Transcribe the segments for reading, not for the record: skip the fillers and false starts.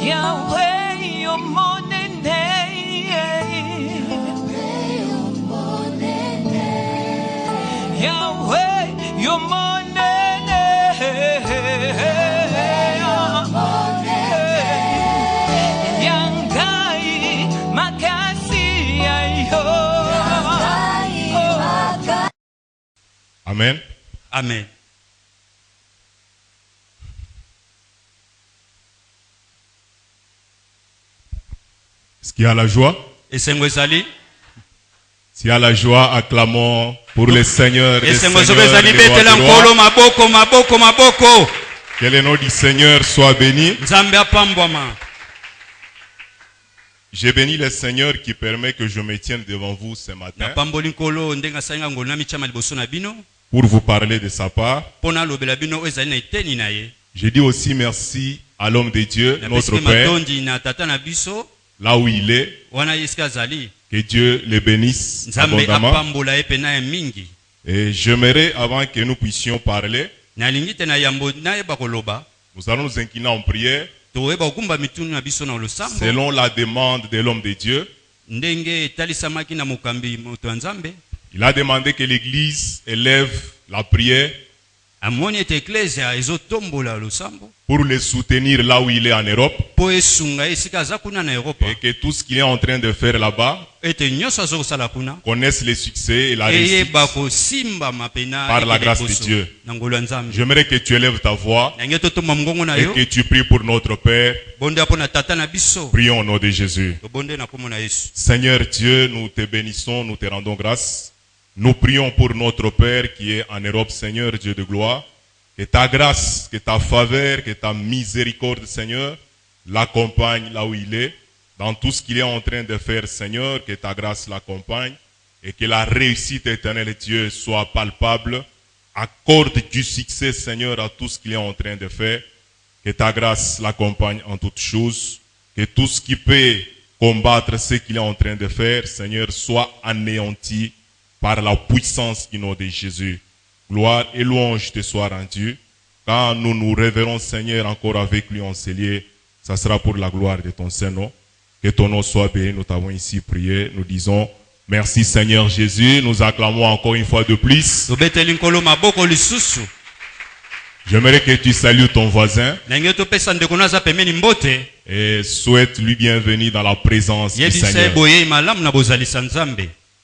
Yahweh, your morning Yahweh, your morning Yangai makasi ayo. Amen. Amen. Est-ce qu'il y a la joie? Et Sengwezali? S'il y a la joie, acclamons pour le Seigneur des Seigneurs, les rois des rois. Que le nom du Seigneur soit béni. J'ai béni le Seigneur qui permet que je me tienne devant vous ce matin pour vous parler de sa part. Je dis aussi merci à l'homme de Dieu, notre Père, là où il est. Que Dieu le bénisse abondamment. Et j'aimerais, avant que nous puissions parler, nous allons nous incliner en prière selon la demande de l'homme de Dieu. Il a demandé que l'Église élève la prière pour le soutenir là où il est en Europe, et que tout ce qu'il est en train de faire là-bas connaisse le succès et la réussite par la grâce de Dieu. J'aimerais que tu élèves ta voix et que tu pries pour notre Père. Prions au nom de Jésus. Seigneur Dieu, nous te bénissons, nous te rendons grâce. Nous prions pour notre Père qui est en Europe, Seigneur Dieu de gloire. Que ta grâce, que ta faveur, que ta miséricorde, Seigneur, l'accompagne là où il est. Dans tout ce qu'il est en train de faire, Seigneur, que ta grâce l'accompagne. Et que la réussite éternelle de Dieu soit palpable. Accorde du succès, Seigneur, à tout ce qu'il est en train de faire. Que ta grâce l'accompagne en toutes choses. Que tout ce qui peut combattre ce qu'il est en train de faire, Seigneur, soit anéanti par la puissance du nom de Jésus. Gloire et louange te soient rendues. Quand nous nous révérons, Seigneur, encore avec lui en cellier, ça sera pour la gloire de ton Saint-Nom. Que ton nom soit béni. Nous t'avons ici prié. Nous disons merci Seigneur Jésus. Nous acclamons encore une fois de plus. J'aimerais que tu salues ton voisin et souhaite lui bienvenue dans la présence du Seigneur.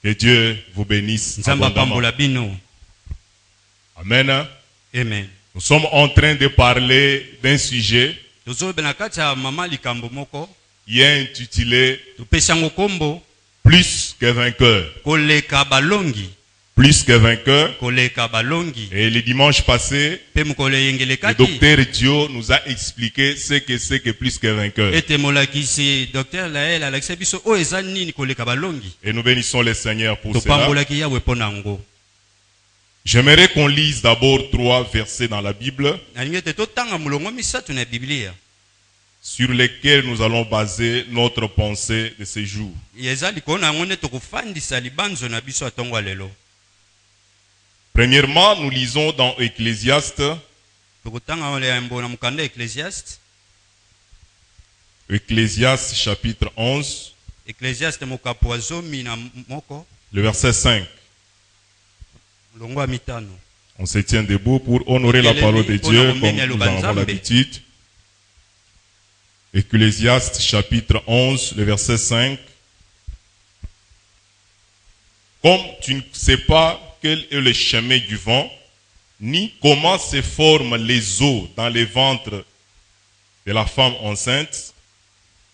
Que Dieu vous bénisse abondamment. Amen. Amen. Nous sommes en train de parler d'un sujet qui est intitulé Plus que vainqueur. Plus que vainqueur. Et le dimanche passé, le docteur Dio nous a expliqué ce que c'est que plus que vainqueur. Et nous bénissons le Seigneur pour cela. J'aimerais qu'on lise d'abord 3 versets dans la Bible sur lesquels nous allons baser notre pensée de ce jour. Premièrement, nous lisons dans Ecclésiaste, Ecclésiaste chapitre 11, le verset 5. On se tient debout pour honorer la parole de Dieu comme nous en avons l'habitude. Ecclésiaste chapitre 11, le verset 5. Comme tu ne sais pas quel est le chemin du vent, ni comment se forment les eaux dans les ventres de la femme enceinte,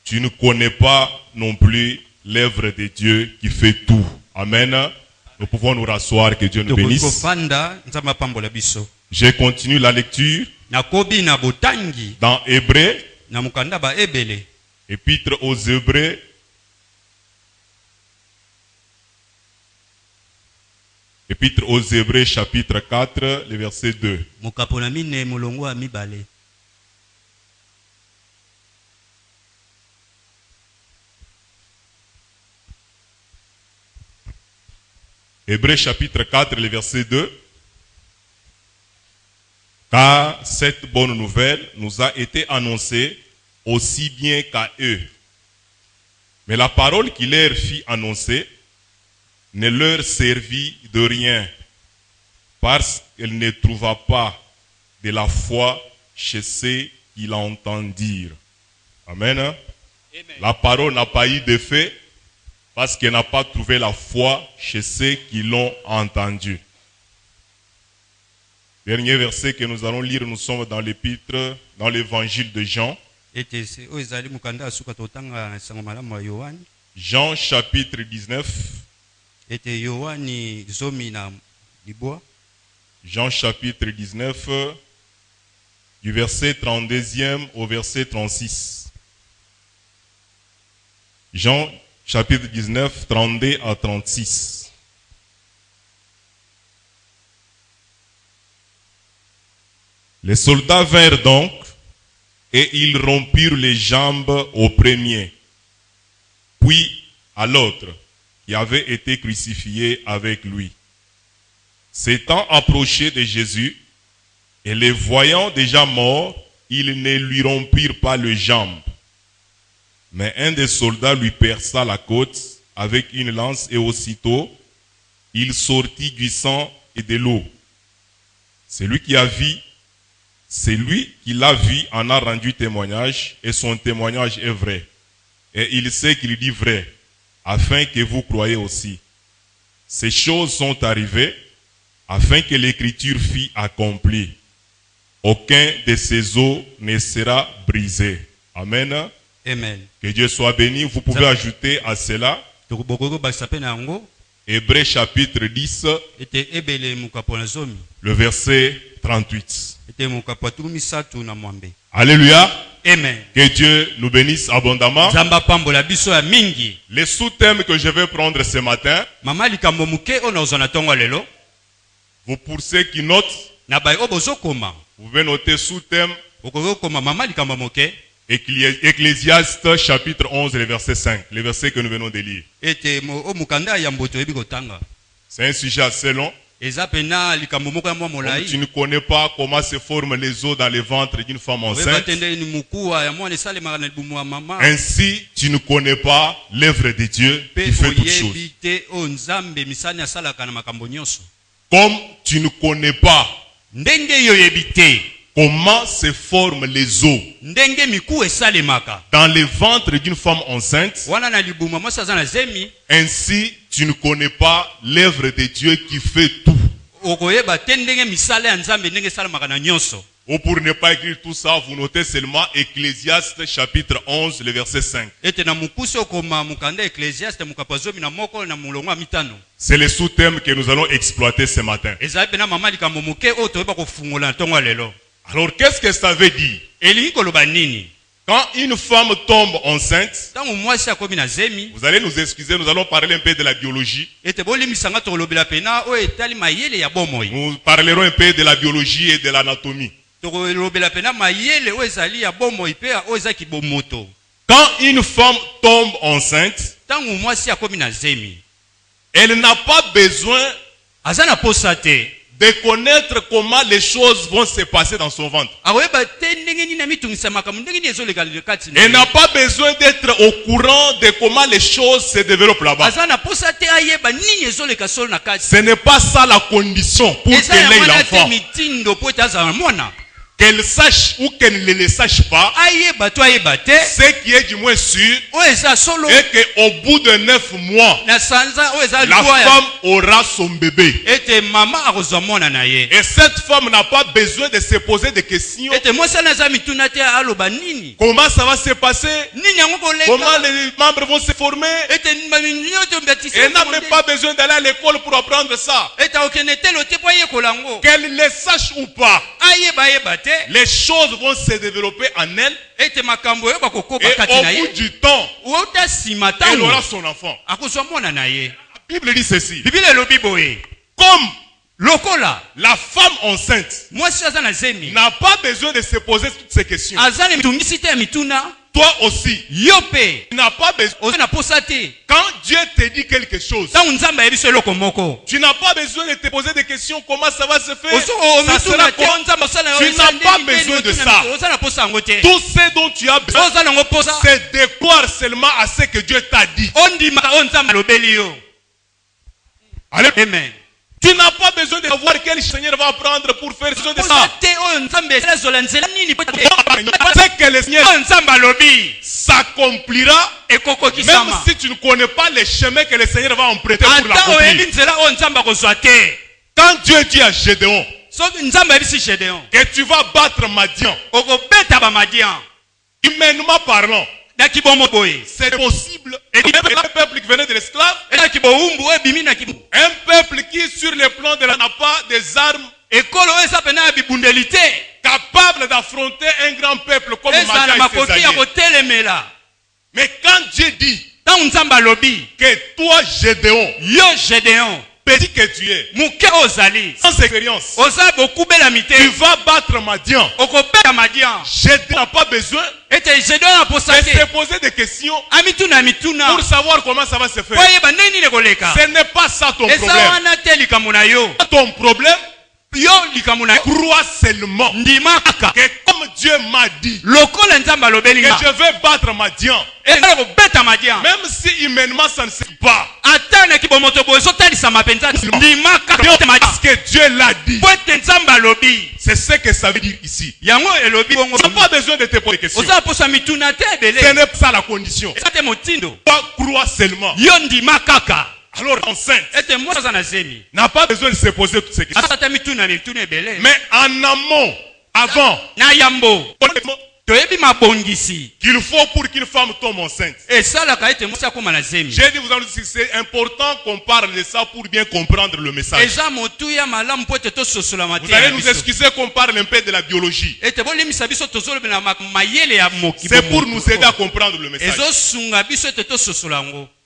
tu ne connais pas non plus l'œuvre de Dieu qui fait tout. Amen. Nous pouvons nous rasseoir, que Dieu nous bénisse. Je continue la lecture dans Hébreux, épître aux Hébreux, épître aux Hébreux chapitre 4, le verset 2. Hébreux chapitre 4, le verset 2. Car cette bonne nouvelle nous a été annoncée aussi bien qu'à eux. Mais la parole qu'il leur fit annoncer ne leur servit de rien, parce qu'elle ne trouva pas de la foi chez ceux qui l'entendirent. Amen. Amen. La parole n'a pas eu d'effet parce qu'elle n'a pas trouvé la foi chez ceux qui l'ont entendu. Dernier verset que nous allons lire, nous sommes dans l'épître, dans l'évangile de Jean. Jean chapitre 19. Jean chapitre 19, du verset 32e au verset 36. Jean chapitre 19, 32 à 36. Les soldats vinrent donc, et ils rompirent les jambes au premier, puis à l'autre, qui avait été crucifié avec lui. S'étant approchés de Jésus, et les voyant déjà mort, ils ne lui rompirent pas les jambes. Mais un des soldats lui perça la côte avec une lance, et aussitôt, il sortit du sang et de l'eau. Celui qui l'a vu en a rendu témoignage, et son témoignage est vrai. Et il sait qu'il dit vrai, afin que vous croyiez aussi. Ces choses sont arrivées, afin que l'écriture fût accomplie. Aucun de ces os ne sera brisé. Amen. Amen. Que Dieu soit béni. Vous pouvez ajouter à cela Hébreux chapitre 10, le verset 38. Alléluia. Amen. Que Dieu nous bénisse abondamment. Les sous-thèmes que je vais prendre ce matin, vous pour ceux qui notent, vous pouvez noter sous-thème Ecclésiaste chapitre 11, le verset 5, le verset que nous venons de lire. C'est un sujet assez long. Comme tu ne connais pas comment se forment les os dans le ventre d'une femme enceinte, ainsi tu ne connais pas l'œuvre de Dieu qui fait toutes choses. Comme tu ne connais pas comment se forment les os dans le ventre d'une femme enceinte, ainsi tu ne connais pas l'œuvre de Dieu qui fait tout. Ou pour ne pas écrire tout ça, vous notez seulement Ecclésiaste chapitre 11, le verset 5. C'est le sous-thème que nous allons exploiter ce matin. Alors qu'est-ce que ça veut dire? Quand une femme tombe enceinte, vous allez nous excuser, nous allons parler un peu de la biologie. Nous parlerons un peu de la biologie et de l'anatomie. Quand une femme tombe enceinte, elle n'a pas besoin de connaître comment les choses vont se passer dans son ventre. Elle n'a pas besoin d'être au courant de comment les choses se développent là-bas. Ce n'est pas ça la condition pour qu'elle ait l'enfant. Qu'elle sache ou qu'elle ne le sache pas, ce qui est du moins sûr est qu'au bout de 9 mois, la femme aura son bébé. Et cette femme n'a pas besoin de se poser des questions. Comment ça va se passer? Comment les membres vont se former? Elle n'a même pas besoin d'aller à l'école pour apprendre ça. Qu'elle le sache ou pas, les choses vont se développer en elle. Et au bout du temps, elle aura son enfant. La Bible dit ceci. Comme la femme enceinte n'a pas besoin de se poser toutes ces questions. Toi aussi, yope tu n'as pas besoin. na posate Quand Dieu te dit quelque chose, ta nzamba yebiso eloko moko tu n'as pas besoin de te poser des questions. Comment ça va se faire? ça sera Tu n'as pas besoin de ça. Tout ce dont tu as besoin, c'est de croire seulement à ce que Dieu t'a dit. Amen. Tu n'as pas besoin de savoir quel Seigneur va prendre pour faire ce de ça. C'est que le Seigneur s'accomplira, même si tu ne connais pas les chemins que le Seigneur va emprunter pour l'accomplir. Quand Dieu dit à Gédéon que tu vas battre Madian, humainement parlant, c'est possible. Un peuple qui venait de l'esclave, un peuple qui sur le plan de la n'a pas des armes, capable d'affronter un grand peuple comme Madian et ses alliés. Mais quand Dieu dit que toi Gédéon, petit que tu es, sans expérience, tu vas battre Madian. Gédéon n'a pas besoin de se poser des questions pour savoir comment ça va se faire. Ce n'est pas ça ton problème. Ton problème, crois seulement que comme Dieu m'a dit que je vais battre Madian, même si humainement ça ne se fait pas, parce que Dieu l'a dit. C'est ce que ça veut dire ici. Tu n'as pas besoin de te poser des questions. Ce n'est pas ça la condition. Toi, crois seulement. Alors enceinte n'a pas besoin de se poser toutes ces questions. Mais en amont, avant, qu'il faut pour qu'une femme tombe enceinte. J'ai dit, vous allez dire, c'est important qu'on parle de ça pour bien comprendre le message. Vous allez nous excuser qu'on parle un peu de la biologie. C'est pour nous aider à comprendre le message.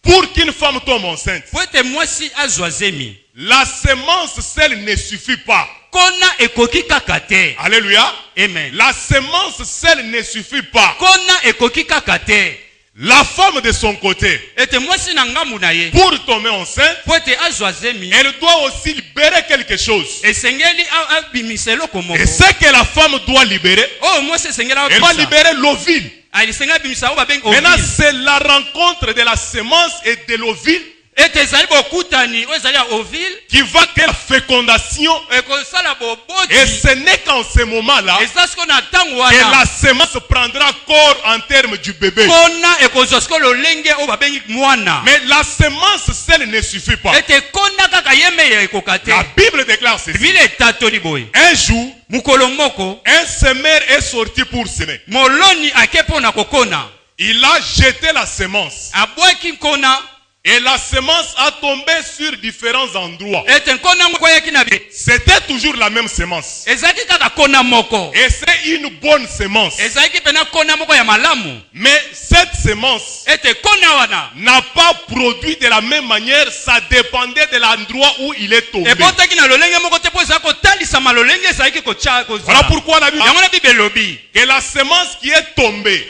Pour qu'une femme tombe enceinte, la semence seule ne suffit pas. Alléluia. Amen. La semence seule ne suffit pas. La femme de son côté, pour tomber enceinte, elle doit aussi libérer quelque chose. Et ce que la femme doit libérer, elle va libérer l'ovule. Maintenant, c'est la rencontre de la semence et de l'ovule qui va créer la fécondation. Et ce n'est qu'en ce moment-là que la semence prendra corps en termes du bébé. Mais la semence seule ne suffit pas. La Bible déclare ceci. Un jour, un semeur est sorti pour semer. Il a jeté la semence. Et la semence a tombé sur différents endroits. C'était toujours la même semence. Et c'est une bonne semence. Mais cette semence n'a pas produit de la même manière. Ça dépendait de l'endroit où il est tombé. Voilà pourquoi la Bible dit que la semence qui est tombée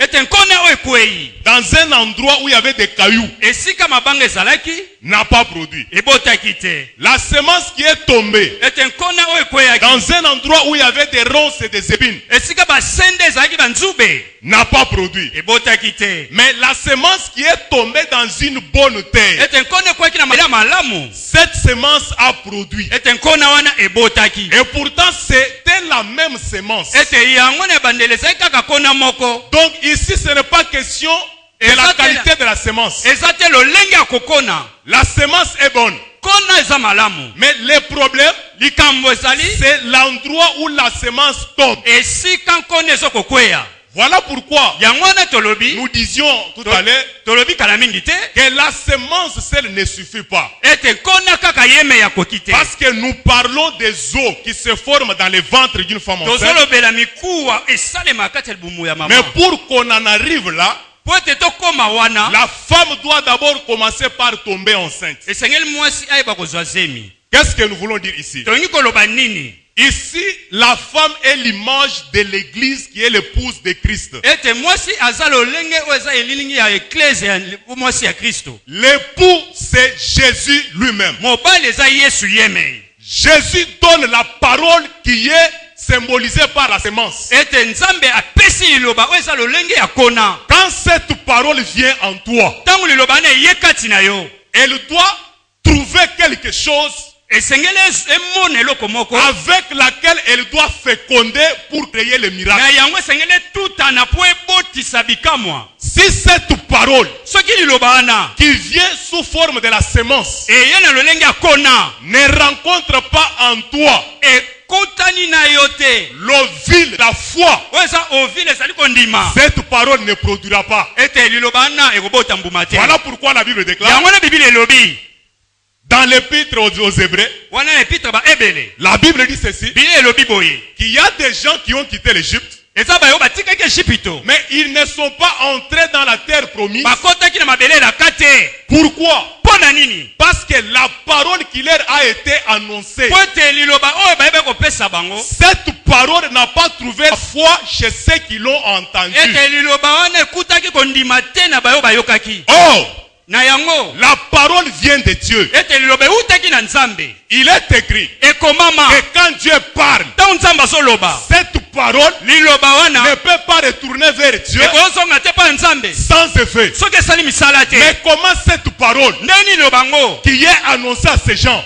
dans un endroit où il y avait des cailloux n'a pas produit. La semence qui est tombée dans un endroit où il y avait des ronces et des épines n'a pas produit. Mais la semence qui est tombée dans une bonne terre, cette semence a produit. Et pourtant c'était la même semence. Donc ici ce n'est pas question de la qualité de la semence. La semence est bonne. Mais le problème, c'est l'endroit où la semence tombe. Voilà pourquoi nous disions tout à l'heure que la semence seule ne suffit pas. Parce que nous parlons des os qui se forment dans le ventre d'une femme enceinte. Mais pour qu'on en arrive là, la femme doit d'abord commencer par tomber enceinte. Qu'est-ce que nous voulons dire ici? Ici, la femme est l'image de l'église qui est l'épouse de Christ. L'époux, c'est Jésus lui-même. Jésus donne la parole qui est symbolisée par la sémence. Quand cette parole vient en toi, elle doit trouver quelque chose avec laquelle elle doit féconder pour créer le miracle. Si cette parole qui vient sous forme de la sémence ne rencontre pas en toi l'ovule, la foi, cette parole ne produira pas. Voilà pourquoi la Bible déclare dans l'épître aux Hébreux, la Bible dit ceci, qu'il y a des gens qui ont quitté l'Égypte, mais ils ne sont pas entrés dans la terre promise. Pourquoi? Parce que la parole qui leur a été annoncée, cette parole n'a pas trouvé la foi chez ceux qui l'ont entendue. Oh! La parole vient de Dieu. Il est écrit que quand Dieu parle, cette parole ne peut pas retourner vers Dieu sans effet. Mais comment cette parole qui est annoncée à ces gens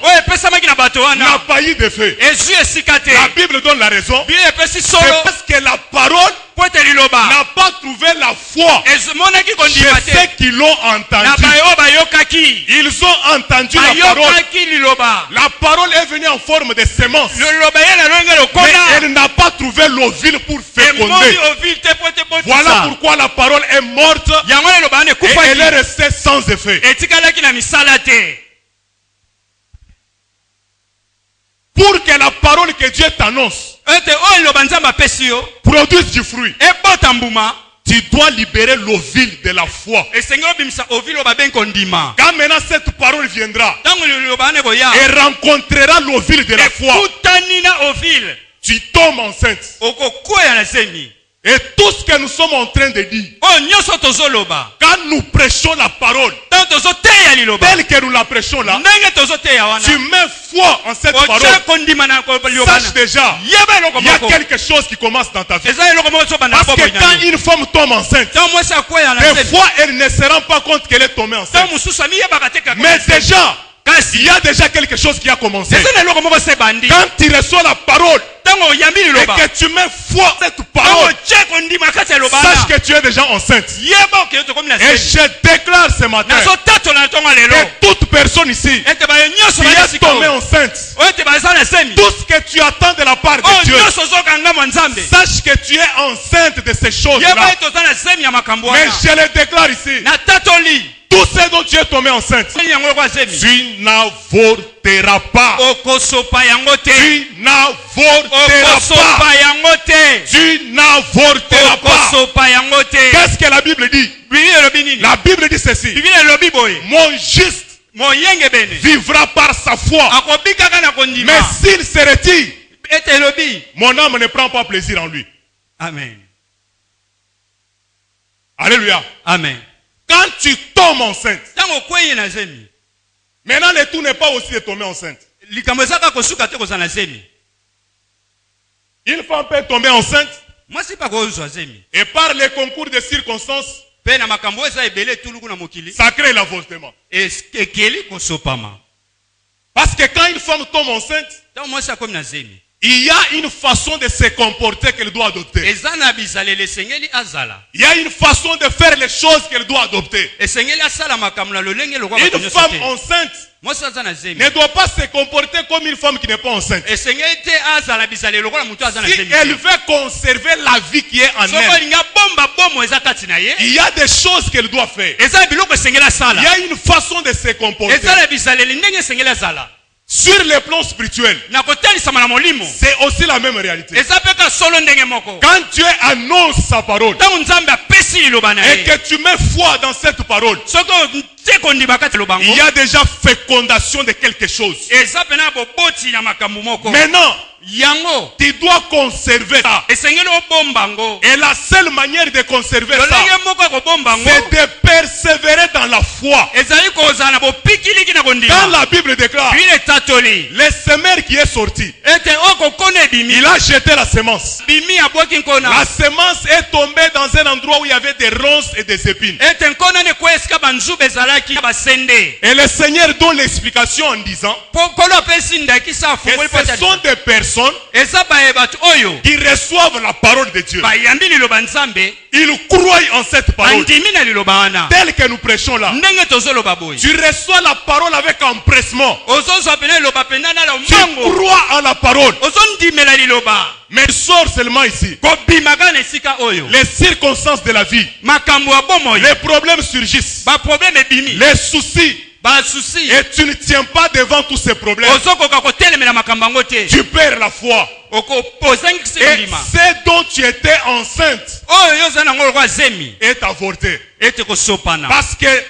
n'a pas eu d'effet? La Bible donne la raison. C'est parce que la parole n'a pas trouvé la foi chez ceux qui l'ont entendu. Ils ont entendu la parole. La parole est venue en forme de sémence, mais elle n'a pas trouvé l'ovule pour féconder. Voilà pourquoi la parole est morte et elle est restée sans effet. Pour que la parole que Dieu t'annonce produise du fruit, tu dois libérer l'ovule de la foi. Quand maintenant cette parole viendra et rencontrera l'ovule de la foi, tu tombes enceinte. Et tout ce que nous sommes en train de dire, quand nous prêchons la parole telle que nous la prêchons là, tu mets foi en cette parole. Sache déjà, il y a quelque chose qui commence dans ta vie. Parce que quand une femme tombe enceinte, des fois elle ne se rend pas compte qu'elle est tombée enceinte. Mais déjà, il y a déjà quelque chose qui a commencé. Quand tu reçois la parole et que tu mets foi dans cette parole, sache que tu es déjà enceinte. Et je déclare ce matin que toute personne ici qui est tombée enceinte, tout ce que tu attends de la part de Dieu, sache que tu es enceinte de ces choses-là. Mais je le déclare ici, tout ce dont tu es tombé enceinte, tu n'avorteras pas. Tu n'avorteras pas. Tu n'avorteras pas. Qu'est-ce que la Bible dit? La Bible dit ceci: mon juste vivra par sa foi. Mais s'il se retire, mon âme ne prend pas plaisir en lui. Amen. Alléluia. Amen. Quand tu tombes enceinte, maintenant le tout n'est pas aussi de tomber enceinte. Une femme peut tomber enceinte et par les concours de circonstances, ça crée l'avortement. Parce que quand une femme tombe enceinte, il y a une façon de se comporter qu'elle doit adopter. Il y a une façon de faire les choses qu'elle doit adopter. Une femme enceinte ne doit pas se comporter comme une femme qui n'est pas enceinte. Si elle veut conserver la vie qui est en elle, il y a des choses qu'elle doit faire. Il y a une façon de se comporter. Sur le plan spirituel, c'est aussi la même réalité. Quand Dieu annonce sa parole et que tu mets foi dans cette parole, il y a déjà fécondation de quelque chose. Maintenant, tu dois conserver ça. Et la seule manière de conserver ça, c'est de persévérer dans la foi. Quand la Bible déclare, le semeur qui est sorti, il a jeté la semence. La semence est tombée dans un endroit où il y avait des ronces et des épines. Et le Seigneur donne l'explication en disant que ce sont des personnes qui reçoivent la parole de Dieu. Ils croient en cette parole telle que nous prêchons là. Tu reçois la parole avec empressement. Tu crois en la parole. Mais sort seulement ici. Les circonstances de la vie, les problèmes surgissent, les soucis, et tu ne tiens pas devant tous ces problèmes. Tu perds la foi. Et ce dont tu étais enceinte est avorté. Parce que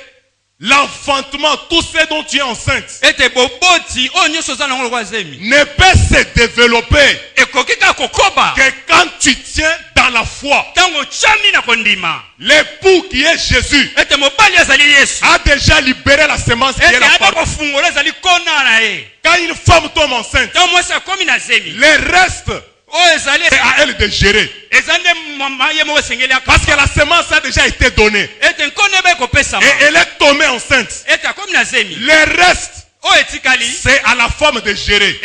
l'enfantement, tout ce dont tu es enceinte, ne peut se développer que quand tu tiens dans la foi. L'époux qui est Jésus a déjà libéré la semence qui est la parole. Quand une femme tombe enceinte, le reste c'est à elle de gérer. Parce que la semence a déjà été donnée. Et elle est tombée enceinte. Le reste, c'est à la femme de gérer.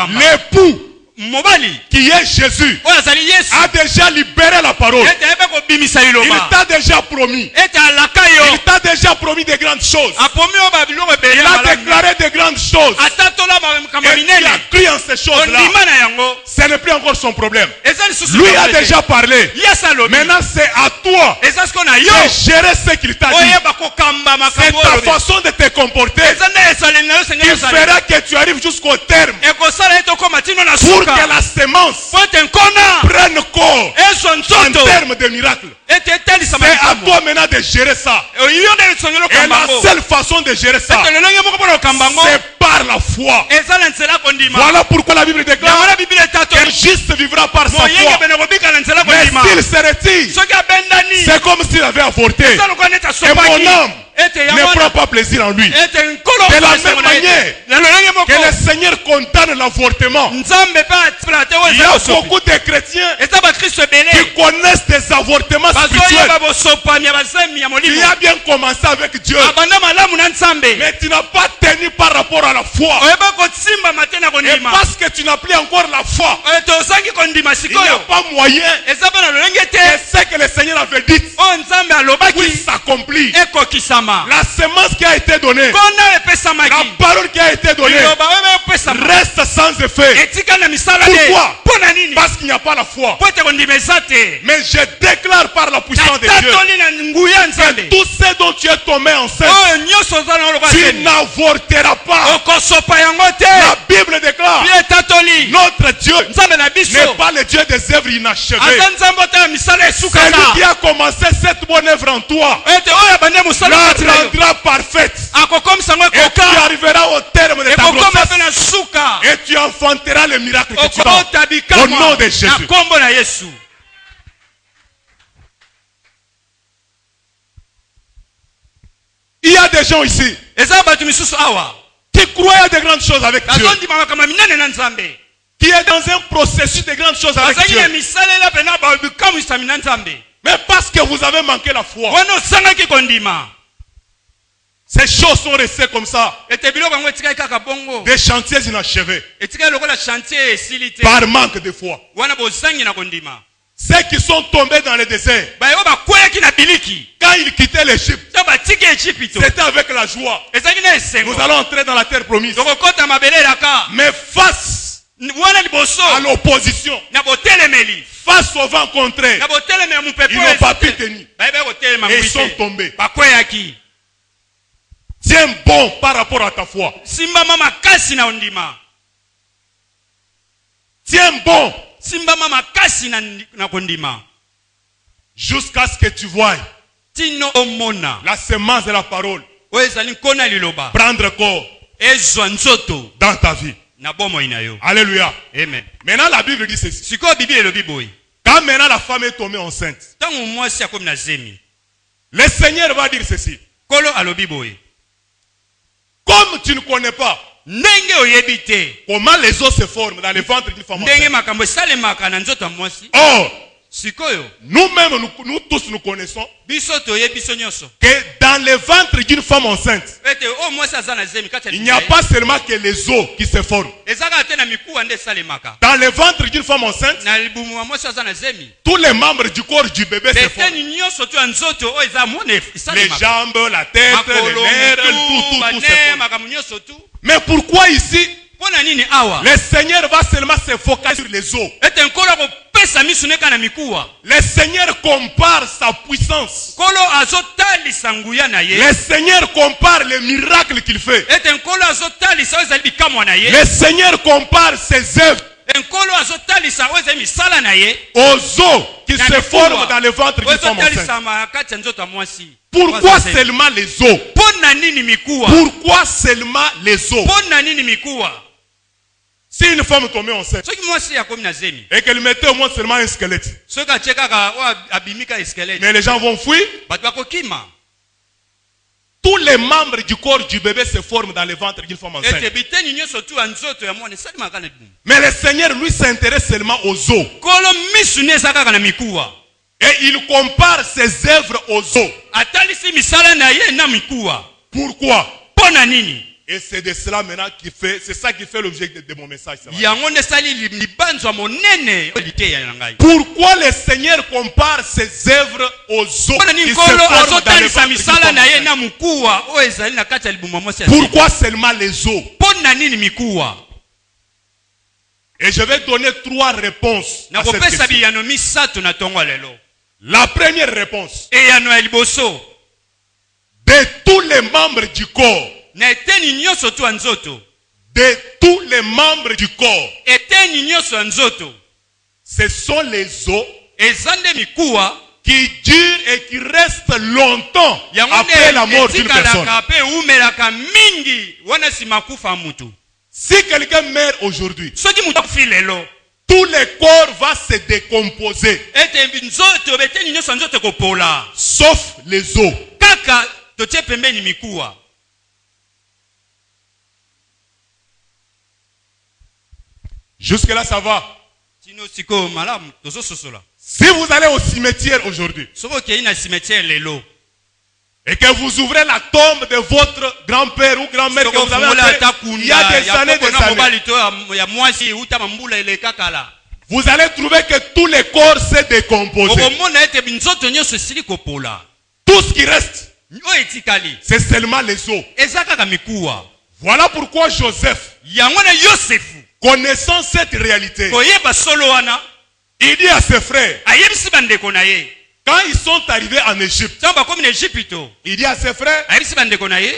L'époux qui est Jésus a déjà libéré la parole. Il t'a déjà promis. Il t'a déjà promis de grandes choses. Il a déclaré de grandes choses. Et il a cru en ces choses-là. Ce n'est plus encore son problème. Lui a déjà parlé. Maintenant c'est à toi de gérer ce qu'il t'a dit. C'est ta façon de te comporter qui fera que tu arrives jusqu'au terme. Pour que la semence prenne corps en termes de miracle. C'est à toi maintenant de gérer ça. Et la seule façon de gérer ça, c'est par la foi. Voilà pourquoi la Bible déclare que le juste vivra par sa foi. Mais s'il se retire, c'est comme s'il avait avorté. Et mon âme ne prend pas plaisir en lui. De la même manière que le Seigneur condamne l'avortement, il y a beaucoup de chrétiens qui connaissent des avortements spirituels. Tu as bien commencé avec Dieu, mais tu n'as pas tenu par rapport à la foi. Et parce que tu n'as plus encore la foi, il n'y a pas moyen que ce que le Seigneur avait dit puisse s'accomplir. La semence qui a été donnée, la parole qui a été donnée reste sans effet. Pourquoi? Parce qu'il n'y a pas la foi. Mais je déclare par la puissance de Dieu que tout ce dont tu es tombé enceinte, tu n'avorteras pas. La Bible déclare notre Dieu n'est pas le Dieu des œuvres inachevées. C'est lui qui a commencé cette bonne œuvre en toi, la rendra parfaite. Et tu arriveras au terme de ta grossesse et tu enfanteras le miracle que tu as. Au nom de Jésus. Il y a des gens ici qui croient à de grandes choses avec Dieu, qui est dans un processus de grandes choses avec Dieu. Mais parce que vous avez manqué la foi, ces choses sont restées comme ça. Des chantiers inachevés. Par manque de foi. Ceux qui sont tombés dans le désert, quand ils quittaient l'Égypte, c'était avec la joie. Nous allons entrer dans la terre promise. Mais face à l'opposition, face au vent contraire, ils n'ont pas pu tenir. Et ils sont tombés. Tiens bon par rapport à ta foi. Simbama makasi na ondima. Tiens bon. Simbama makasi na kondima. Jusqu'à ce que tu voies Tino omona. la semence de la parole Oezali kona liloba. prendre corps Ezwa nzoto dans ta vie. na bomo inayo. Alléluia. Amen. Maintenant la Bible dit ceci. Siko Bible elobi boy. Quand maintenant la femme est tombée enceinte, Tangu mwasi akomi na zemi. le Seigneur va dire ceci. Kolo alobi boy. Comme tu ne connais pas Ndenge oyebite. comment les os se forment dans le ventre d'une femme Ndenge enceinte. makambo salemaka na nzoto ya mwasi. Or, Sikoyo. nous-mêmes, nous tous, nous connaissons Biso toyebiso nyonso. que dans le ventre d'une femme enceinte, Ete o mwasi aza na zemi kati ya il n'y a pas seulement que les os qui se forment. ezaka te na mikuwa nde salemaka. Dans le ventre d'une femme enceinte, Na libumu wa mwasi aza na zemi. tous les membres du corps du bébé se forment. Beteni nyonso tu ya nzoto o eza mone Les salemaka. jambes, la tête, les Makolo, nerfs, tout mutu, se bane, forment. makambo nyonso tu. Mais pourquoi ici, Pona nini awa? le Seigneur va seulement se focaliser sur les os? Ete nkolo akopesa misu neka na mikuwa. Le Seigneur compare sa puissance. Nkolo azotalisa nguya na ye. Le Seigneur compare les miracles qu'il fait. Ete nkolo azotalisa oyo ezali bikamwa na ye. Le Seigneur compare ses œuvres Nkolo azotalisa oyo ezali misala na ye. aux os qui Na se mikuwa. forment dans le ventre d'une Oyo femme enceinte. ezotalisa makati ya nzoto ya mwasi. Pourquoi seulement les os? Pona nini mikuwa? Pourquoi seulement les os? Pona nini mikuwa? Si une femme tombait enceinte Soki mwasi akomi na zemi. et qu'elle mettait au moins seulement un squelette, Soki atie kaka oyo abimika eskelete. mais les gens vont fuir, Bato bakokima. tous les membres du corps du bébé se forment dans le ventre d'une femme Ete enceinte. biteni nyonso tu ya nzoto ya mwana esalimaka na libumu. Mais le Seigneur, lui, s'intéresse seulement aux os. Kolo misu ne eza kaka na mikuwa. Et il compare ses œuvres aux os. Atalisi misala na ye na mikuwa. Pourquoi? Pona nini? Et c'est de cela maintenant c'est ça qui fait l'objet de mon message. ce matin. Yango nde esali libanzwa monene oyo liteya na ngai. Pourquoi le Seigneur compare ses œuvres aux os Pona qui nini se kolo forment dans le azotalisa ventre d'une misala femme na ye enceinte? na mukuwa oyo ezali na kati ya libumu ya mwasi ya Pourquoi seulement les os? Pona nini mikuwa? Et je vais donner 3 réponses à cette Nakopesa question. biyano misato na tongo lelo. La première réponse, Eyano ya liboso. de tous les membres du corps, Na eteni nyonso tu ya nzoto. de tous les membres du corps, Eteni nyonso ya nzoto. ce sont les os Eza nde mikuwa. qui durent et qui restent longtemps Yango après la mort d'une personne. etikalaka pe umelaka mingi wana sima kufa mutu. Si quelqu'un meurt aujourd'hui, Soki mutu akufi lelo. tout le corps va se décomposer, Ete nzoto beteni nyonso ya nzoto kopola. sauf les os. Kaka totie pembeni mikuwa. Jusque là, ça va. Tino siko malamu tozo sosola. Si vous allez au cimetière aujourd'hui Soko kei na cimetière lelo. et que vous ouvrez la tombe de votre grand-père ou grand-mère que Soko vous avez fungula enterré takunda il y a des ya années, koko des na années, mobali to ya mwasi uta mambula ile kakala. vous allez trouver que tous les corps se décomposent. Okomona ete nzoto nyonso esili kopola. Tout ce qui reste, Oyo etikali. c'est seulement les os. Eza kaka mikuwa. Voilà pourquoi Joseph, Yango na Yosefu. connaissant cette réalité, Koyeba solo wana. il dit à ses frères, Ayebisi bandeko na ye. quand ils sont arrivés en Égypte, Tamba komi na Egypto. il dit à ses frères, Ayebisi bandeko na ye.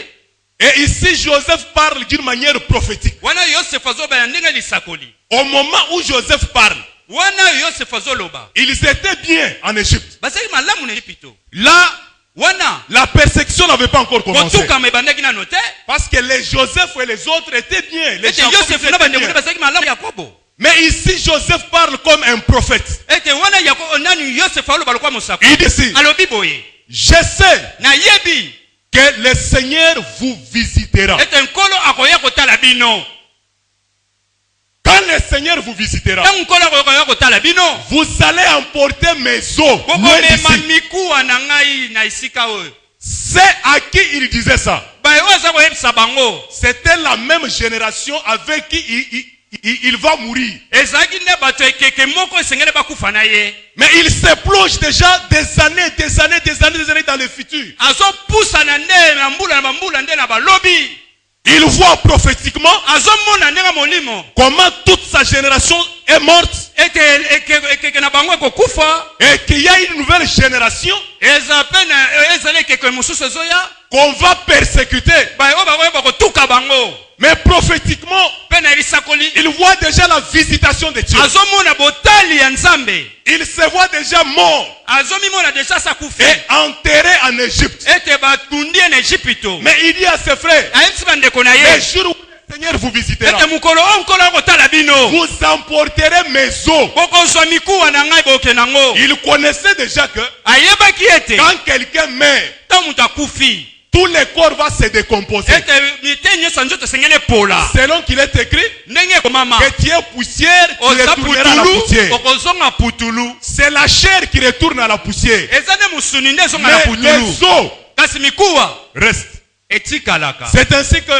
et ici Joseph parle d'une manière prophétique. Wana Yosefu azoba ndenge lisakoli. Au moment où Joseph parle, Wana Yosefu azoloba. ils étaient bien en Égypte. Basaki malamu na Egypto. Là, Wana la persécution n'avait pas encore commencé. kotuka mebandaki na note. Parce que les Joseph et les autres étaient bien. Les Ete Jacob Yosefu étaient na bandeko bien. na basaki malamu Yakobo. Mais ici, Joseph parle comme un prophète. Ete wana Yakobo nani Yosefu aloba lokwa mosako. Il dit ici, Alobi boye. je sais Na yebi. que le Seigneur vous visitera. Ete nkolo akoya kotala bino. Quand le Seigneur vous visitera, Tangu nkolo akoya kotala bino. vous allez emporter mes os loin Kokomema d'ici. mikuwa na ngai na isika oyo. C'est à qui il disait ça? Bae oyo aza koyebisa bango. C'était la même génération avec qui il va mourir. Ezalaki nde bato ekeke moko esengeli bakufa na ye. Mais il se plonge déjà des années dans le futur. Azopusa na nde na mbula nde na balobi. Il voit prophétiquement comment toute sa génération est morte et qu'il y a une nouvelle génération qu'on va persécuter. Mais prophétiquement, il voit déjà la visitation de Dieu. Il se voit déjà mort et enterré en Égypte. Mais il dit à ses frères, les jours où le Seigneur vous visitera, vous emporterez mes os. Il connaissait déjà que quand quelqu'un meurt, tout le corps va se décomposer. Selon qu'il est écrit, que tu es poussière, tu retourneras à la poussière. C'est la chair qui retourne à la poussière. Mais les os restent. C'est ainsi que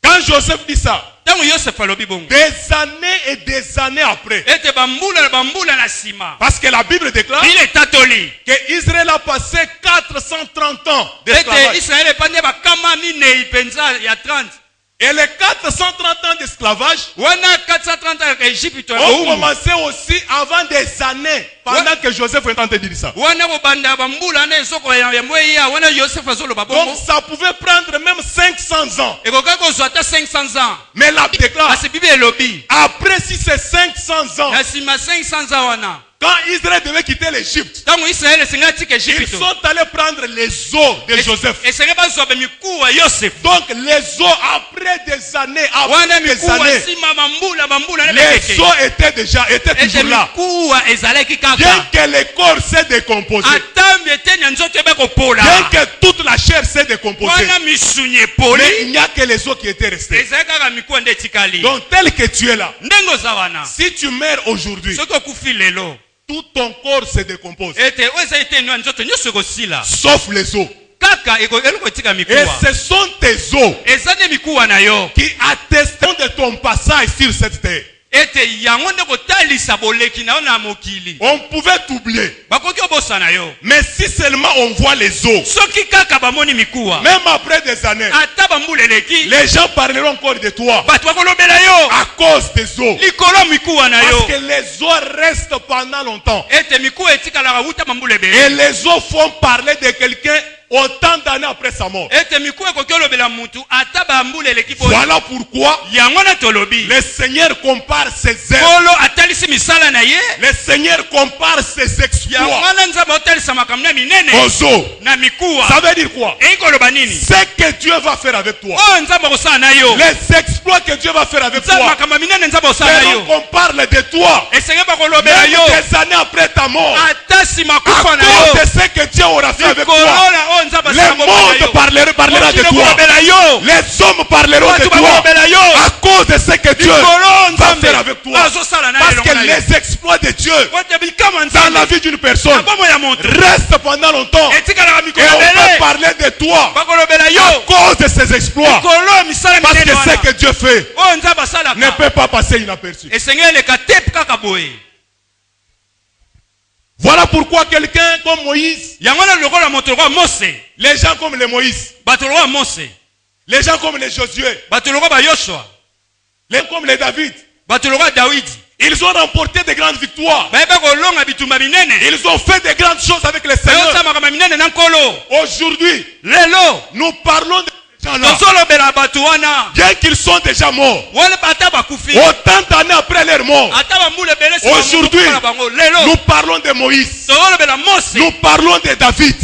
quand Joseph dit ça, des années et des années après, parce que la Bible déclare que Israël a passé 430 ans d'esclavage. Et les 430 ans d'esclavage ont commencé aussi avant des années, pendant que Joseph est en train de dire ça. Donc ça pouvait prendre même 500 ans. Mais la Bible déclare, après si c'est 500 ans, quand Israël devait quitter l'Égypte, ils sont allés prendre les os de Joseph. Donc les os, après des années, les os étaient toujours là. Bien que le corps s'est décomposé, bien que toute la chair s'est décomposée, mais il n'y a que les os qui étaient restés. Donc tel que tu es là, si tu meurs aujourd'hui, tout ton corps se décompose. Sauf les os. Et ce sont tes os qui attesteront de ton passage sur cette terre. On pouvait t'oublier. Mais si seulement on voit les os, même après des années, les gens parleront encore de toi à cause des os. Parce que les os restent pendant longtemps. Et les os font parler de quelqu'un autant d'années après sa mort. Voilà pourquoi le Seigneur compare ses œuvres. Le Seigneur compare ses exploits aux os. Ça veut dire quoi? Ce que Dieu va faire avec toi, les exploits que Dieu va faire avec toi, selon qu'on parle de toi, même des années après ta mort, à cause de ce que Dieu aura fait avec toi, le monde parlera de toi. Les hommes parleront de toi à cause de ce que Dieu va faire avec toi. Parce que les exploits de Dieu dans la vie d'une personne restent pendant longtemps. Et on va parler de toi à cause de ces exploits. Parce que ce que Dieu fait ne peut pas passer inaperçu. Voilà pourquoi quelqu'un comme Moïse, les gens comme les Moïse, les gens comme les Josué, les gens comme les David, ils ont remporté de grandes victoires. Ils ont fait de grandes choses avec le Seigneur. Aujourd'hui, nous parlons de bien qu'ils sont déjà morts, autant d'années après leur mort, aujourd'hui nous parlons de Moïse, nous parlons de David,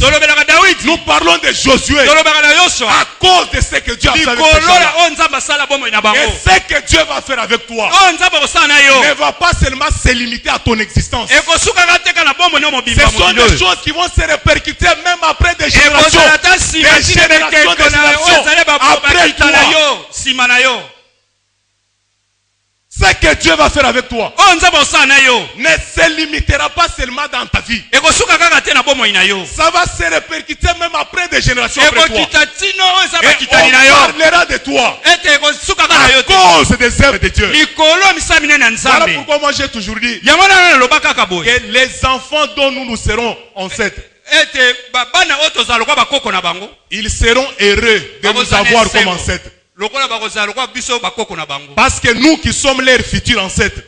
nous parlons de Josué, à cause de ce que Dieu a fait avec ces gens-là. Et ce que Dieu va faire avec toi ne va pas seulement se limiter à ton existence. Ce sont des choses qui vont se répercuter même après des générations, des générations. Après toi, ce que Dieu va faire avec toi ne se limitera pas seulement dans ta vie. Ça va se répercuter même après des générations après toi. Et on parlera de toi à cause des œuvres de Dieu. Voilà pourquoi moi j'ai toujours dit que les enfants dont nous serons ancêtres, Ils seront heureux de nous avoir comme ancêtres. Parce que nous qui sommes leurs futurs ancêtres,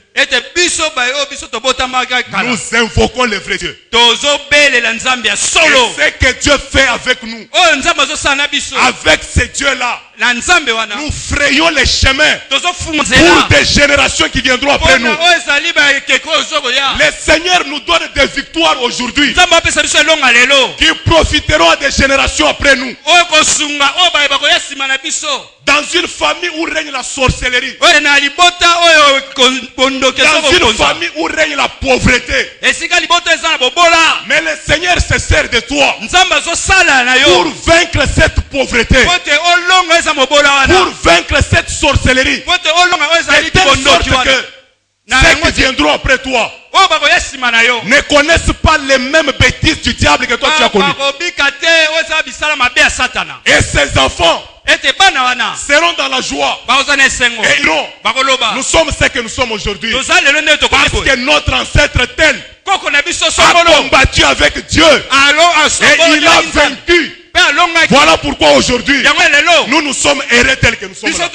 nous invoquons le vrai Dieu. Et ce que Dieu fait avec nous, avec ce Dieu-là, nous frayons les chemins pour des générations qui viendront après nous. Le Seigneur nous donne des victoires aujourd'hui qui profiteront à des générations après nous. Dans une famille où règne la sorcellerie, dans une famille où règne la pauvreté, mais le Seigneur se sert de toi pour vaincre cette pauvreté, pour vaincre cette sorcellerie, de telle sorte que ceux qui viendront après toi ne connaissent pas les mêmes bêtises du diable que toi tu as connues. Et ces enfants seront dans la joie et iront. Nous sommes ce que nous sommes aujourd'hui parce que notre ancêtre tel a combattu avec Dieu et il a vaincu. Voilà pourquoi aujourd'hui nous sommes heureux tels que nous sommes là.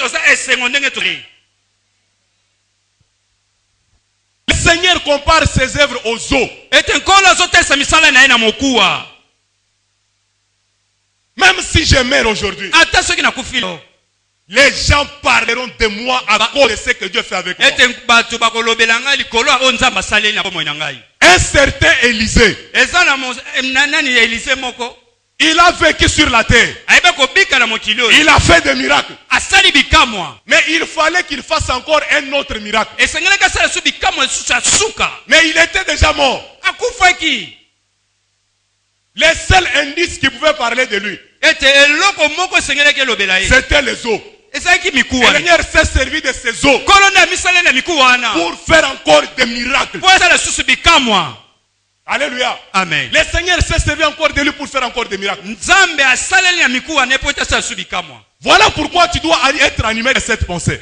Le Seigneur compare ses œuvres aux eaux. Même si je meurs aujourd'hui, les gens parleront de moi à cause de ce que Dieu fait avec moi. Un certain Élisée, il a vécu sur la terre. Il a fait des miracles. Mais il fallait qu'il fasse encore un autre miracle. Mais il était déjà mort. Les seuls indices qui pouvaient parler de lui, c'était les eaux. Le Seigneur s'est servi de ces eaux pour faire encore des miracles. Alléluia. Amen. Le Seigneur s'est servi encore de lui pour faire encore des miracles. Voilà pourquoi tu dois être animé de cette pensée.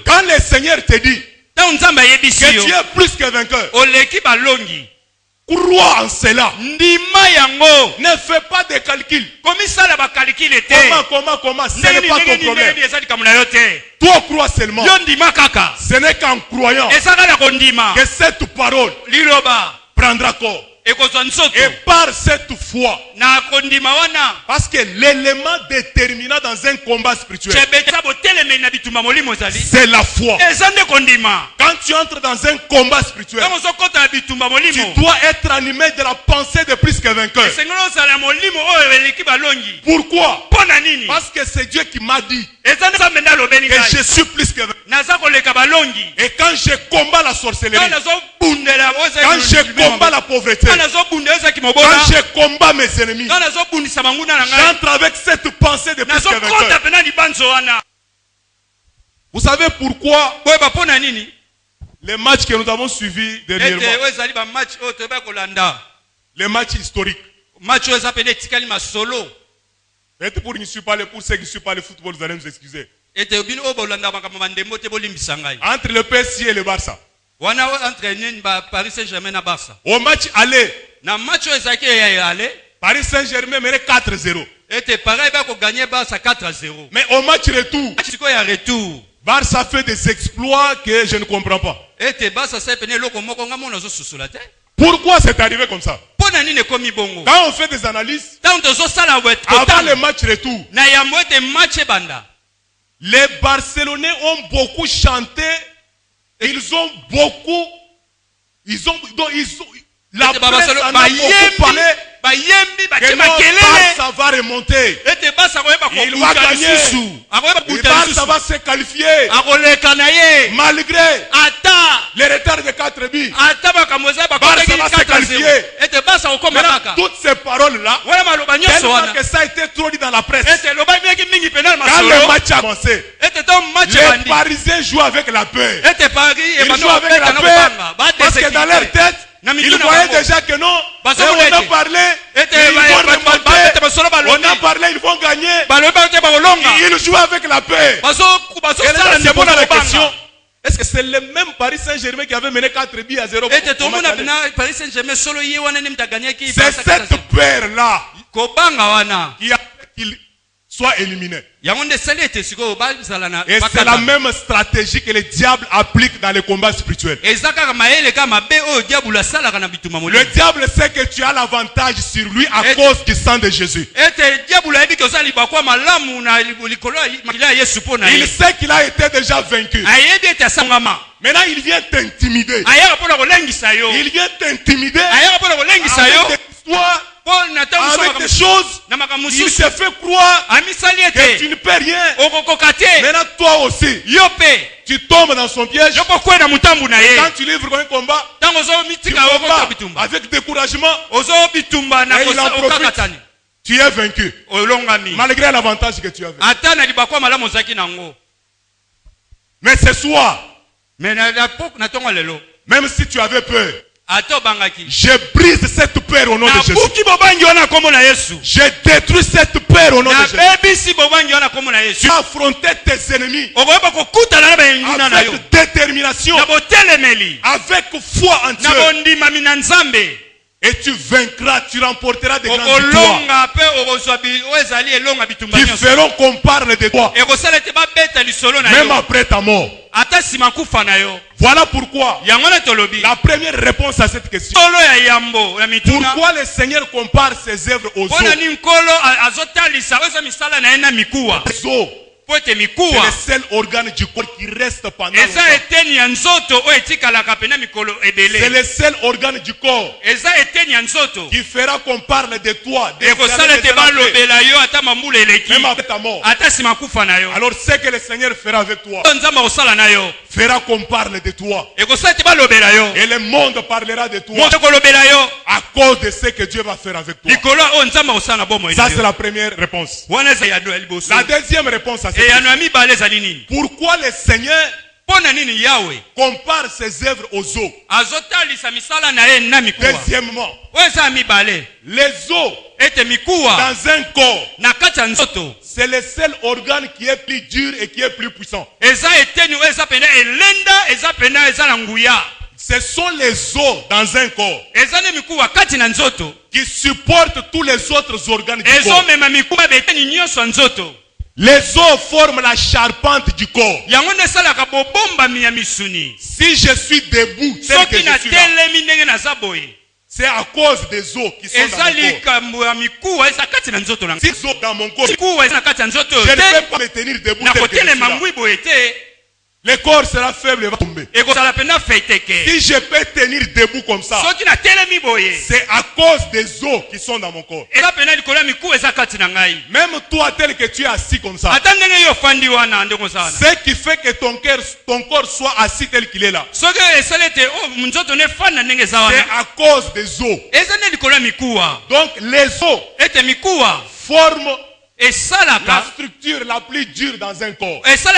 Quand le Seigneur te dit que tu es plus que vainqueur, crois en cela. Ne fais pas de calcul. Comment, ce n'est pas ton problème. Toi crois seulement. Ce n'est qu'en croyant que cette parole prendra corps. Et par cette foi, parce que l'élément déterminant dans un combat spirituel, c'est la foi. Quand tu entres dans un combat spirituel, tu dois être animé de la pensée de plus que vainqueur. Pourquoi? Parce que c'est Dieu qui m'a dit que je suis plus que vainqueur. Et quand je combats la sorcellerie, quand je combats la pauvreté, quand je combats mes ennemis, j'entre avec cette pensée de plus que vainqueur. Vous savez pourquoi les matchs que nous avons suivis dernièrement, les matchs historiques, peut-être pour ceux qui ne suivent pas le football, vous allez nous excuser, entre le PSG et le Barça, au match aller, Paris Saint-Germain menait 4-0. Mais au match retour, Barça fait des exploits que je ne comprends pas. Pourquoi c'est arrivé comme ça? Quand on fait des analyses, avant le match retour, les Barcelonais ont beaucoup chanté. La presse en a beaucoup parlé. Que Barça va remonter. Il va gagner. Barça va se qualifier. Malgré les retards de 4 buts. Barça va se qualifier. Maintenant, toutes ces paroles-là, tellement que ça a été trop dit dans la presse. Quand le match a commencé, les Parisiens jouent avec la peur. Ils jouent avec la peur parce que dans leur tête, ils voyaient déjà que non, on a parlé, ils vont remonter, on a parlé, ils vont gagner. Ils jouent avec la paix. Et là, c'est bon la question. Est-ce que c'est le même Paris Saint-Germain qui avait mené 4 buts à 0? C'est cette paire-là qui a fait qu'il soit éliminé. Et c'est la même stratégie que le diable applique dans les combats spirituels. Le diable sait que tu as l'avantage sur lui à cause du sang de Jésus. Il sait qu'il a été déjà vaincu. Maintenant, il vient t'intimider. Il vient t'intimider avec des histoires, avec des choses. Il te fait croire que tu ne peux rien. Maintenant, toi aussi, tu tombes dans son piège. Quand tu livres un combat, tu combats avec découragement. Et il en profite. Tu es vaincu. Malgré l'avantage que tu avais. Mais ce soir, même si tu avais peur, je brise cette peur au nom de Jésus. Je détruis cette peur au nom de Jésus. Tu as affronté tes ennemis avec détermination, avec foi en Dieu. Et tu vaincras, tu remporteras des grandes victoires qui feront qu'on parle de toi même après ta mort. Voilà pourquoi la première réponse à cette question: pourquoi le Seigneur compare ses œuvres aux eaux? C'est le seul organe du corps qui reste pendant longtemps. C'est le seul organe du corps qui fera qu'on parle de toi, même après ta mort. Alors ce que le Seigneur fera avec toi fera qu'on parle de toi. Et le monde parlera de toi à cause de ce que Dieu va faire avec toi. Ça, c'est la première réponse. La deuxième réponse à cette question: pourquoi le Seigneur compare ses œuvres aux eaux? Deuxièmement, les eaux dans un corps, c'est le seul organe qui est plus dur et qui est plus puissant. Ce sont les os dans un corps qui supportent tous les autres organes du corps. Les os forment la charpente du corps. Si je suis debout tel que je suis là, c'est à cause des os qui sont dans mon corps. Si les os dans mon corps, je ne peux pas me tenir debout tel que je suis là. Le corps sera faible et va tomber. Si je peux tenir debout comme ça, c'est à cause des os qui sont dans mon corps. Même toi tel que tu es assis comme ça, ce qui fait que ton corps soit assis tel qu'il est là, c'est à cause des os. Donc les os forment la structure la plus dure dans un corps. C'est ce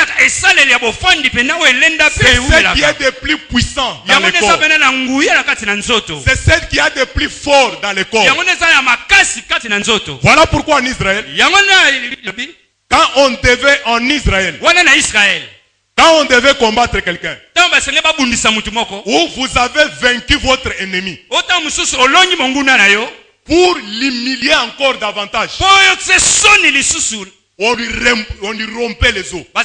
qui est de plus puissant dans le corps. C'est celle qui a de plus fort dans le corps. Voilà pourquoi en Israël, quand on devait combattre quelqu'un, ou vous avez vaincu votre ennemi, pour l'humilier encore davantage, on lui rompait les os. Là,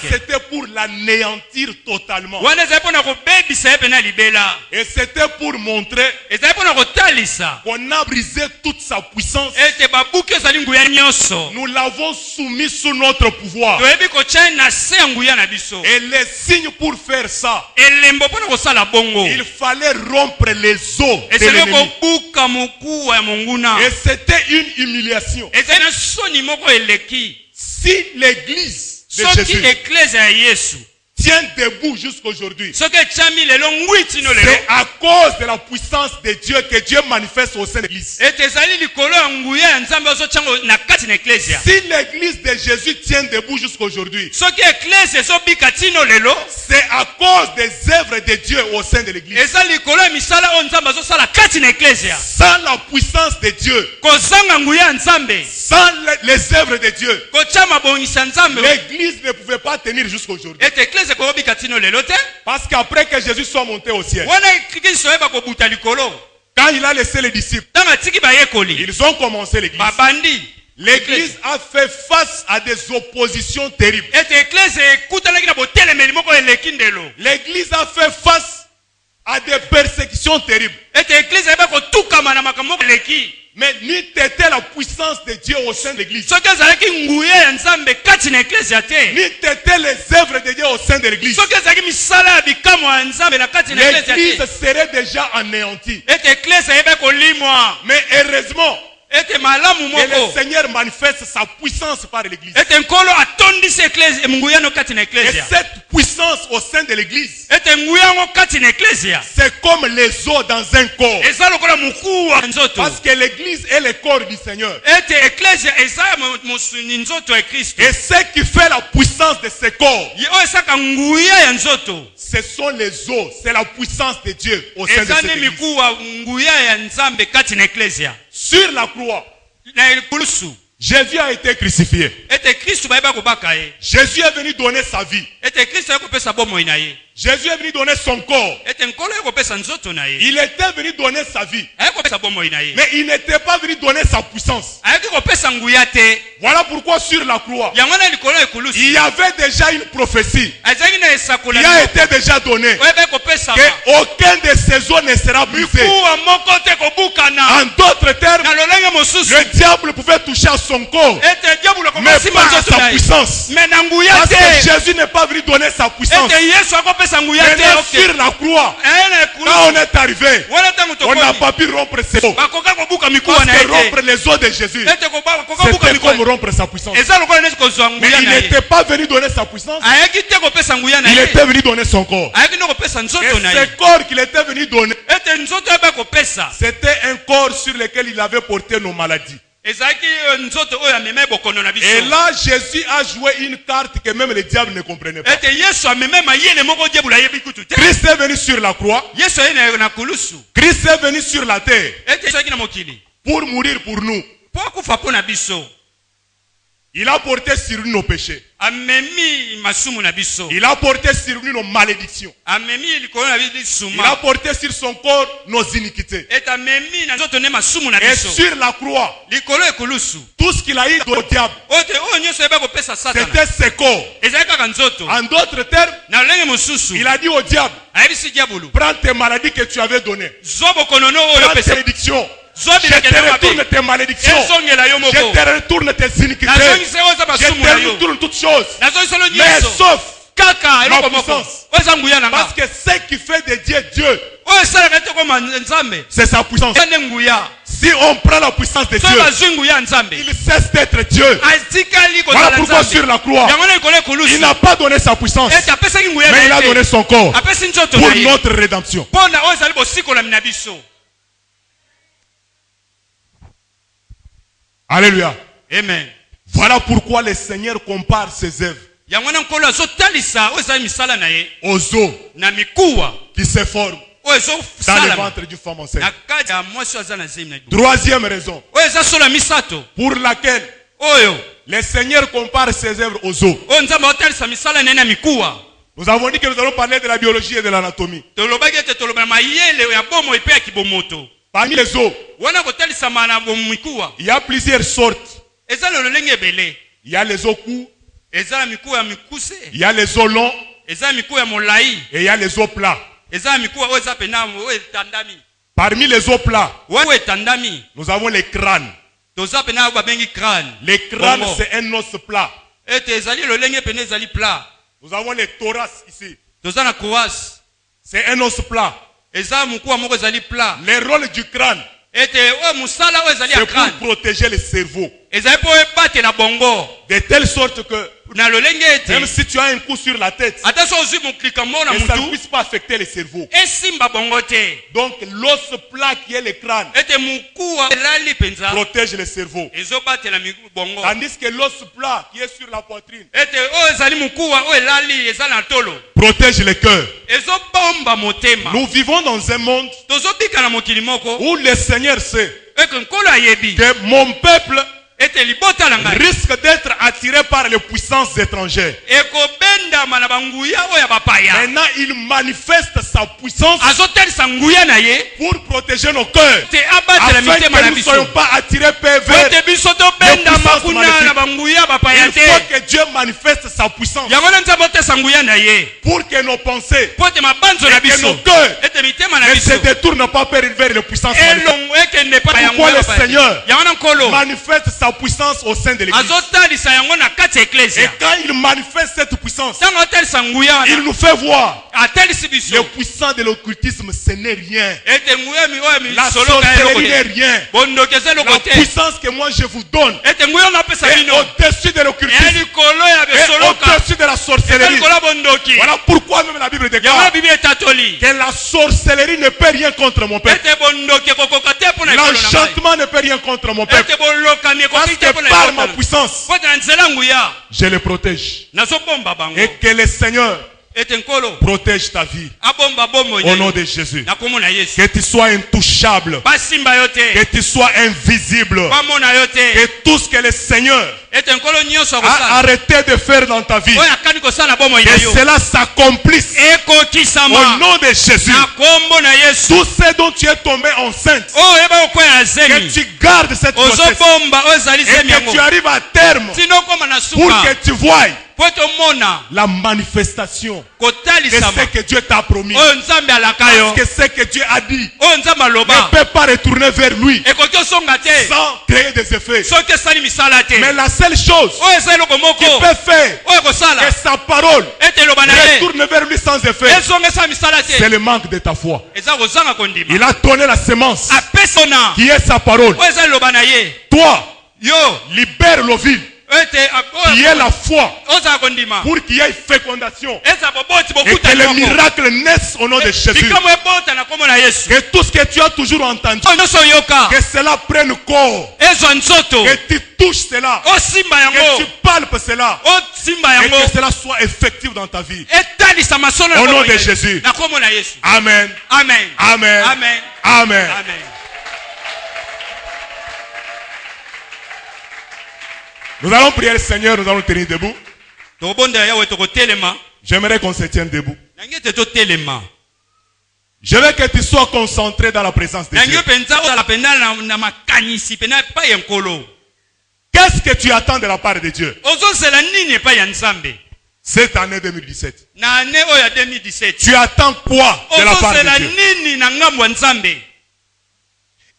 c'était pour l'anéantir totalement. Et c'était pour montrer qu'on a brisé toute sa puissance. Nous l'avons soumis sous notre pouvoir. Et les signes pour faire ça, il fallait rompre les os de l'ennemi. Et c'était une humiliation. Si l'église de Jésus tient debout jusqu'aujourd'hui, c'est c'est à cause de la puissance de Dieu que Dieu manifeste au sein de l'église. Si l'église de Jésus tient debout jusqu'aujourd'hui, c'est à cause des œuvres de Dieu au sein de l'église. Sans la puissance de Dieu, sans les œuvres de Dieu, l'église ne pouvait pas tenir jusqu'aujourd'hui. Parce qu'après que Jésus soit monté au ciel, quand il a laissé les disciples, ils ont commencé l'église. L'église a fait face à des oppositions terribles. L'église a fait face à des persécutions terribles. Mais ni t'était la puissance de Dieu au sein de l'église, ni t'était les œuvres de Dieu au sein de l'église, l'église serait déjà anéantie. Mais heureusement, et le Seigneur manifeste sa puissance par l'église. Et cette puissance au sein de l'église, c'est comme les os dans un corps. Parce que l'église est le corps du Seigneur. Et ce qui fait la puissance de ce corps, ce sont les os. C'est la puissance de Dieu au sein de cette église. Sur la croix, Jésus a été crucifié. Jésus est venu donner sa vie. Jésus est venu donner son corps. Il était venu donner sa vie. Mais il n'était pas venu donner sa puissance. Voilà pourquoi sur la croix, il y avait déjà une prophétie qui a été déjà donnée. Qu'aucun de ses os ne sera brisé. En d'autres termes, le diable pouvait toucher à son corps, mais pas à sa puissance. Parce que Jésus n'est pas venu donner sa puissance. Maintenant sur la croix, quand on est arrivé, on n'a pas pu rompre ses os. Parce que rompre les os de Jésus, c'était comme rompre sa puissance. Mais il n'était pas venu donner sa puissance, il était venu donner son corps. Et ce corps qu'il était venu donner, c'était un corps sur lequel il avait porté nos maladies. Et là, Jésus a joué une carte que même le diable ne comprenait pas. Christ est venu sur la croix. Christ est venu sur la terre pour mourir pour nous. Il a porté sur nous nos péchés. Il a porté sur nous nos malédictions. Il a porté sur son corps nos iniquités. Et sur la croix, tout ce qu'il a eu au diable, c'était ses corps. En d'autres termes, il a dit au diable, prends tes maladies que tu avais données. Prends tes malédictions. Je te retourne tes malédictions. Je te retourne tes iniquités. Je te retourne toutes choses. Mais sauf ma puissance. Parce que ce qui fait de Dieu Dieu, c'est sa puissance. Si on prend la puissance de Dieu, il cesse d'être Dieu. Voilà pourquoi sur la croix, il n'a pas donné sa puissance, mais il a donné son corps pour notre rédemption. Alléluia. Amen. Voilà pourquoi le Seigneur compare ses œuvres aux os qui se forment dans le ventre d'une femme enceinte. Troisième raison pour laquelle le Seigneur compare ses œuvres aux os. Nous avons dit que nous allons parler de la biologie et de l'anatomie. Parmi les os, il y a plusieurs sortes. Il y a les os courts, il y a les os longs, et il y a les os plats. Parmi les os plats, nous avons les crânes. Les crânes, c'est un os plat. Nous avons les thorax ici. C'est un os plat. Le rôle du crâne, c'est pour protéger le cerveau. De telle sorte que Même si tu as un coup sur la tête, et ça ne puisse pas affecter le cerveau. Donc l'os plat qui est le crâne protège le cerveau. Tandis que l'os plat qui est sur la poitrine protège le cœur. Nous vivons dans un monde où le Seigneur sait que mon peuple risque d'être attiré par les puissances étrangères. Maintenant, il manifeste sa puissance pour protéger nos cœurs, afin que nous ne soyons pas attirés vers les puissances maléfiques. Il faut que Dieu manifeste sa puissance pour que nos pensées et que nos cœurs ne se détournent pas vers les puissances maléfiques. Pourquoi le Seigneur manifeste sa puissance au sein de l'église? Et quand il manifeste cette puissance, il nous fait voir le puissant de l'occultisme, ce n'est rien. La sorcellerie n'est rien. La puissance que moi je vous donne est au-dessus de l'occultisme et au-dessus de la sorcellerie. Voilà pourquoi même la Bible déclare que la sorcellerie ne peut rien contre mon peuple. L'enchantement ne peut rien contre mon peuple. Parce que par ma puissance, je les protège. Et que le Seigneur protège ta vie au nom de Jésus. Que tu sois intouchable, que tu sois invisible, que tout ce que le Seigneur a arrêté de faire dans ta vie, que cela s'accomplisse au nom de Jésus. Tout ce dont tu es tombé enceinte, que tu gardes cette grossesse et que tu arrives à terme pour que tu voies la manifestation de ce que Dieu t'a promis. Parce que ce que Dieu a dit ne peut pas retourner vers lui sans créer des effets. Mais la seule chose qui peut faire que sa parole retourne vers lui sans effet, c'est le manque de ta foi. Il a donné la semence qui est sa parole. Toi, libère l'ovule qui est la foi pour qu'il y ait fécondation et que le miracle naisse au nom de Jésus. Que tout ce que tu as toujours entendu, que cela prenne corps, que tu touches cela, que tu palpes cela et que cela soit effectif dans ta vie au nom de Jésus. Amen. Amen. Amen. Amen. Amen. Nous allons prier le Seigneur, nous allons tenir debout. J'aimerais qu'on se tienne debout. Je veux que tu sois concentré dans la présence de Dieu. Qu'est-ce que tu attends de la part de Dieu cette année 2017? Tu attends quoi de la part de Dieu?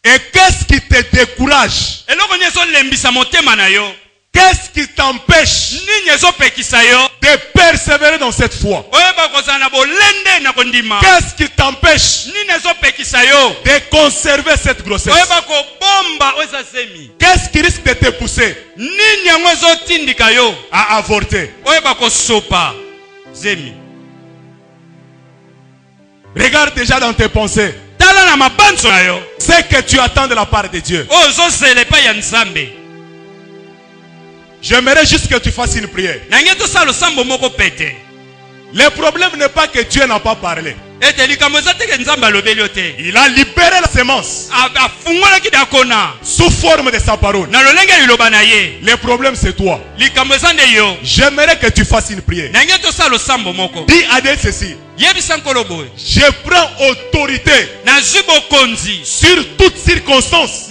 Et qu'est-ce qui te décourage? Qu'est-ce qui t'empêche de persévérer dans cette foi? Qu'est-ce qui t'empêche de conserver cette grossesse? Qu'est-ce qui risque de te pousser à avorter? Regarde déjà dans tes pensées ce que tu attends de la part de Dieu. J'aimerais juste que tu fasses une prière. Le problème n'est pas que Dieu n'a pas parlé. Il a libéré la semence sous forme de sa parole. Le problème c'est toi. J'aimerais que tu fasses une prière. Dis à Dieu ceci: je prends autorité sur toute circonstance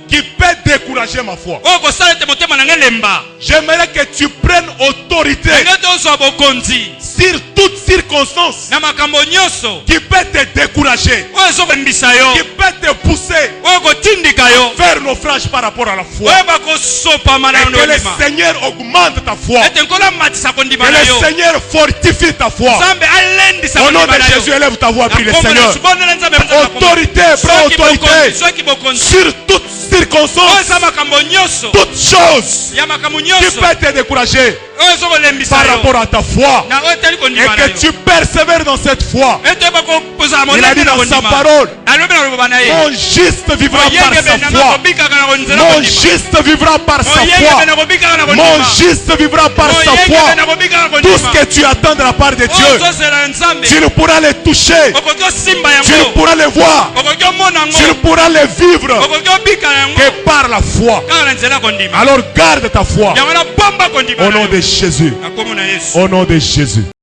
qui peut décourager ma foi. J'aimerais que tu prennes autorité sur toute circonstance qui peut te décourager, qui peut te pousser à faire naufrage. courage par rapport à la foi. Et que le Seigneur augmente ta foi. Que le Seigneur fortifie ta foi. Au nom de Jésus, élève ta voix, prie le Seigneur. Autorité, prends autorité sur toute circonstance, toute chose qui peut te décourager par rapport à ta foi, et que tu persévères dans cette foi. Il a dit dans sa parole, mon juste vivra par sa foi. Mon juste vivra par sa foi. Mon juste vivra par sa foi. Tout ce que tu attends de la part de Dieu, tu ne pourras le toucher, tu ne pourras le voir, tu ne pourras le vivre que par la foi. Alors garde ta foi au nom de Jésus. Au nom de Jésus.